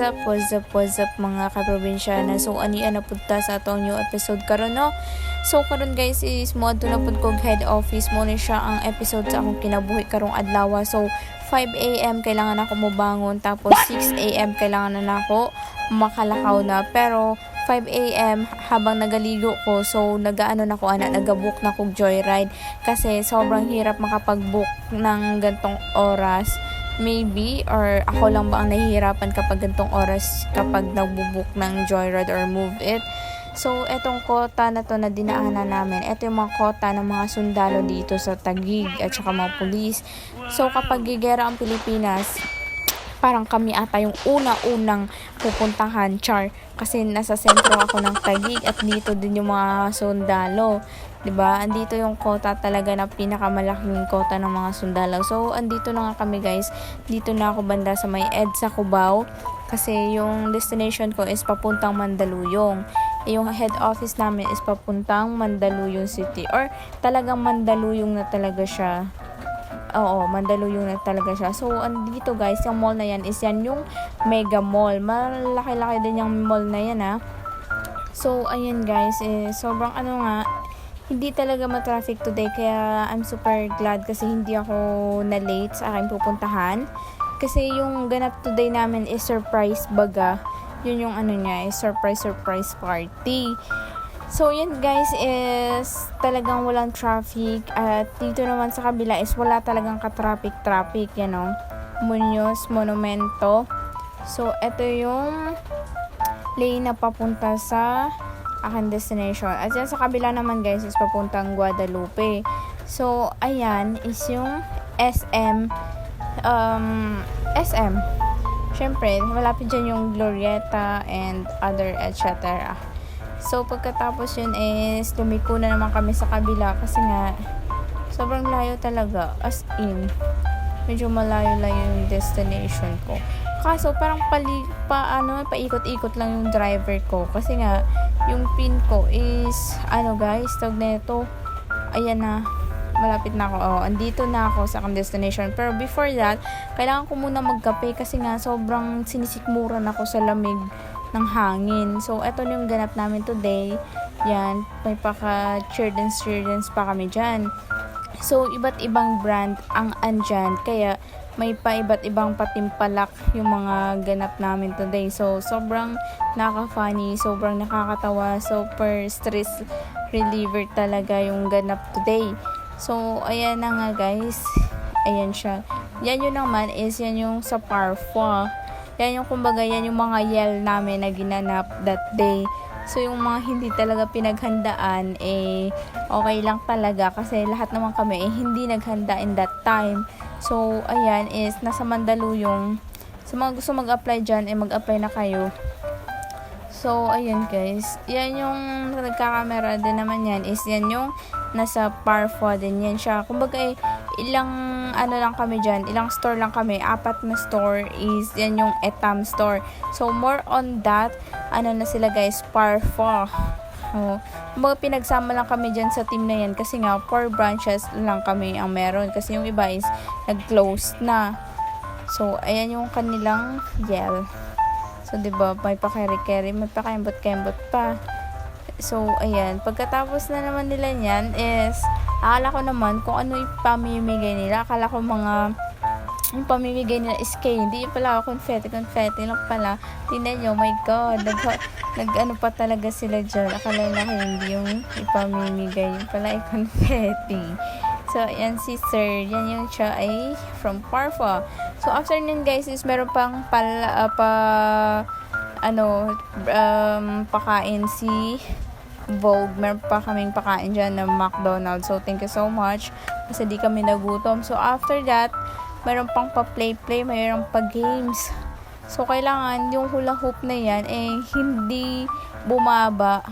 What's up mga kaprobinsyana. So ani na punta sa atong new episode karon no. So karon guys is mo adto na pud kog head office mo ni siya ang episode sa akong kinabuhi karong adlaw. So 5 AM kailangan ako mobangon, tapos 6 AM kailangan na ako makalakaw na. Pero 5 AM habang nagaligo ko, so nagaano na ko nagabook na kog joyride kasi sobrang hirap makapag-book ng gantong oras. Maybe or ako lang ba ang nahihirapan kapag gantong oras kapag nagbo-book ng joyride or move it. So etong kota na to na dinaanan namin, ito yung mga kota ng mga sundalo dito sa Taguig at saka mga pulis. So kapag gigera ang Pilipinas, parang kami ata yung una-unang pupuntahan, kasi nasa sentro ako ng Taguig at dito din yung mga sundalo. 'Di ba? Andito yung kota talaga na pinakamalaking kota ng mga sundalo. So andito na nga kami guys. Dito na ako banda sa may EDSA Cubao kasi yung destination ko is papuntang Mandaluyong. Yung head office namin is papuntang Mandaluyong City, or talagang Mandaluyong na talaga siya. Oo, Mandaluyong na talaga siya. So, andito guys, yung mall na yan is yan yung Mega Mall. Malaki-laki din yung mall na yan So, ayan guys, sobrang hindi talaga ma-traffic today. Kaya I'm super glad kasi hindi ako na-late sa aking pupuntahan. Kasi yung ganap today namin is surprise baga. Yun yung niya, is surprise party. So, yan guys is talagang walang traffic. At dito naman sa kabila is wala talagang ka-traffic. Yan Muñoz Monumento. So, ito yung lane na papunta sa aking destination. At yan sa kabila naman guys is papuntang Guadalupe. So, ayan is yung SM. Syempre, malapit dyan yung Glorieta and other etc. So, pagkatapos yun is lumiko na naman kami sa kabila kasi nga sobrang layo talaga. As in, medyo malayo-layo yung destination ko. Kaso, parang paikot-ikot lang yung driver ko. Kasi nga, yung pin ko is, guys, tawag na ito. Ayan na. Malapit na ako. Andito na ako sa aking destination. Pero before that, kailangan ko muna magkape kasi nga sobrang sinisikmuran ako sa lamig ng hangin. So, eto yung ganap namin today. Yan, may cheerdance pa kami dyan. So, iba't ibang brand ang andyan. Kaya, may iba't ibang patimpalak yung mga ganap namin today. So, sobrang nakaka-funny, sobrang nakakatawa, super stress reliever talaga yung ganap today. So, ayan na nga guys. Ayan siya. Yan yun naman is yan yung sa Parfois. Yan yung kumbaga yan yung mga yell namin na ginanap that day. So, yung mga hindi talaga pinaghandaan okay lang talaga kasi lahat naman kami hindi naghanda in that time. So, ayan is nasa Mandaluyong. Sa mga gusto mag-apply dyan, mag-apply na kayo. So, ayan guys. Yan yung nagkakamera din naman yan is yan yung nasa Parfois din yan siya. Kumbaga ilang lang kami dyan, ilang store lang kami. 4 na store is yan yung Etam store. So, more on that, na sila guys, Parfois. Kumbaga pinagsama lang kami dyan sa team na yan kasi nga 4 branches lang kami ang meron kasi yung iba is nag-close na. So, ayan yung kanilang yell. So, diba, may pakeri-keri, may pakembot-kembot pa. So, ayan. Pagkatapos na naman nila niyan is, akala ko naman kung ano yung pamimigay nila. Akala ko yung pamimigay nila is candy. Hindi pala confetti lang pala. Tingnan nyo, oh my God. Nag-ano pa talaga sila dyan. Akala na hindi yung ipamimigay. Yung pala ay confetti. So, ayan si Sir. Yan yung siya ay from Parfois. So, after nun guys is meron pang pakain si Vogue. Meron pa kaming pakain dyan ng McDonald's. So, thank you so much. Kasi di kami nagutom. So, after that, meron pang pa-play-play. Meron pa games. So, kailangan yung hula hoop na yan hindi bumaba.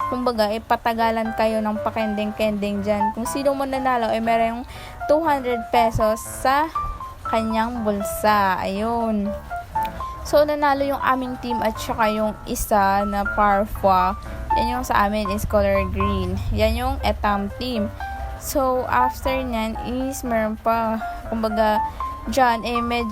Kumbaga, patagalan kayo ng pakending-kending dyan. Kung sino man nanalo, meron yung 200 pesos sa kanyang bulsa. Ayun. So, nanalo yung aming team at saka yung isa na Parfois. Yan yung sa amin is color green. Yan yung Etam team. So, after nyan is meron pa, kumbaga, dyan,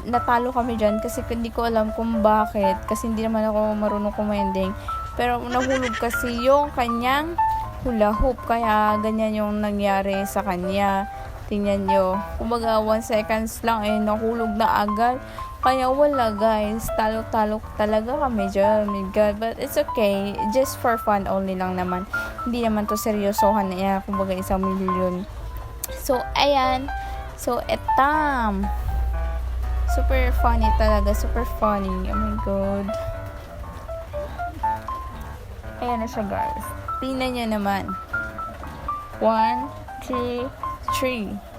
natalo kami dyan kasi hindi ko alam kung bakit. Kasi hindi naman ako marunong kumending. Pero nahulog kasi yung kanyang hula hoop. Kaya ganyan yung nangyari sa kanya. Tingnan nyo. Kumbaga 1 seconds lang nahulog na agad. Kaya wala guys. Talo-talo talaga kami dyan. Oh my God. But it's okay. Just for fun only lang naman. Hindi naman to seryosohan na yan. Kumbaga 1 milyon. So, ayan. So, etam. Super funny talaga. Super funny. Oh my God. Ayan na siya guys. Tingnan nyo naman. 1, 2, 3.